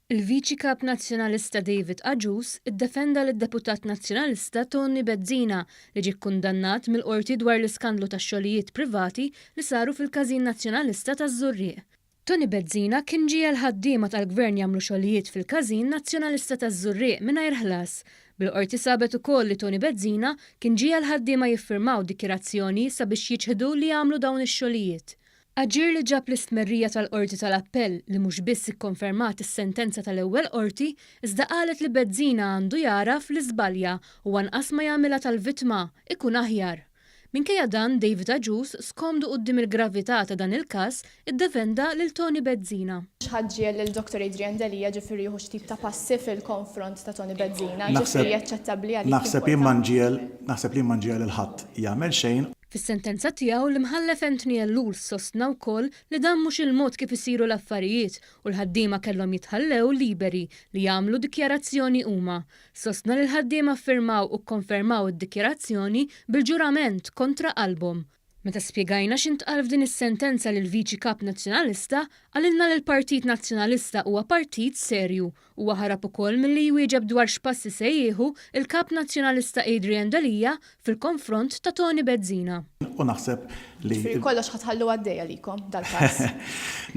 Il-viċi kap Nazzjonalista David Agius iddefenda lid-deputat Nazzjonalista Toni Bezzina li ġie ikkundannat mill-qorti dwar l-iskandlu tax-xogħlijiet privati li saru fil-Każin Nazzjonalista taż-Żurrieq. Toni Bezzina kien ġie ħaddiema tal-gvern jagħmlu xogħlijiet fil-Każin Nazzjonalista taż-Żurrieq mingħajr ħlas. Bil-qorti sabet ukoll li Toni Bezzina kien ġie ħaddiema jiffirmaw dikjarazzjoni sabiex jiġħdu li jagħmlu dawn ix-xogħlijiet. Aġir li ġab l-istmerrija tal-qorti tal-appell li mhux biss ikkonfermat is-sentenza tal-ewwel qorti, iżda qalet li Bezzina għandu jaraf li żbalja u anqas ma jagħmilha tal-vittma ikun aħjar. Minkejja dan David Agius skomdu quddiem il-gravità ta' dan il-każ iddefenda lil Toni Bezzina. X'ħaġġiel lil Dr. Adrian Delia ġifieri jieħu x'tip ta' passi fil-konfront ta' Toni Bezzina, ġifieri jaċċettabbli għalik. Naħseb li ma nġiel il-ħadd jagħmel xejn. Fis-sentenza tiegħu l-imħallef Toni Bezzina sostna wkoll li dan mhux il-mod kif isiru l-affarijiet u l-ħaddiema kellhom jitħallew liberi li jagħmlu dikjarazzjoni huma. Sostna li l-ħaddiema ffirmaw u kkonfermaw id-dikjarazzjoni bil-ġurament kontra qalbhom. Meta spjegajna x'intqal f'din is-sentenza lil viċi kap Nazzjonalista, għalilna li l-Partit Nazzjonalista huwa partit serju u ħarab ukoll milli jwieġeb dwar x'passi se jieħu il-kap Nazzjonalista Adrian Delia fil-konfront ta' Toni Bezzina. U naħseb li kollox ħatħallu għaddejja likom dal-każ.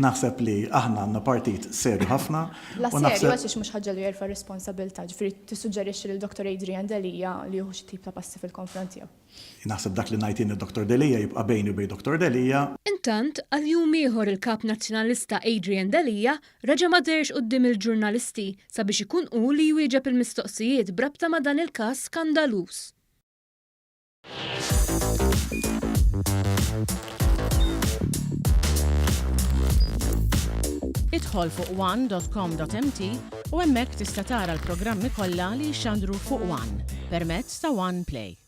Naħseb li aħna għandna partit serju ħafna. La serju għax mhux ħaġa li jerfa' responsabbilità, ġifieri tissuġġerixxi lil Dr. Adrian Delia li jieħu xi tip ta' passi fil-konfront tiegħu. Naħseb dak li ngħidin id-Dr. Delia jibqa' bejni u bejn Dr. Delia. Intant, għal jum ieħor il-kap Nazzjonalista Adrian Delia reġa' ma derx quddiem il-ġurnalisti sabiex ikun hu li jwieġeb il-mistoqsijiet brabta ma' dan il-każ skandalus. Idħol fuq one.com.mt u hemmhekk tista' tara l-programmi kollha li jxandru fuq One permezz ta' One Play.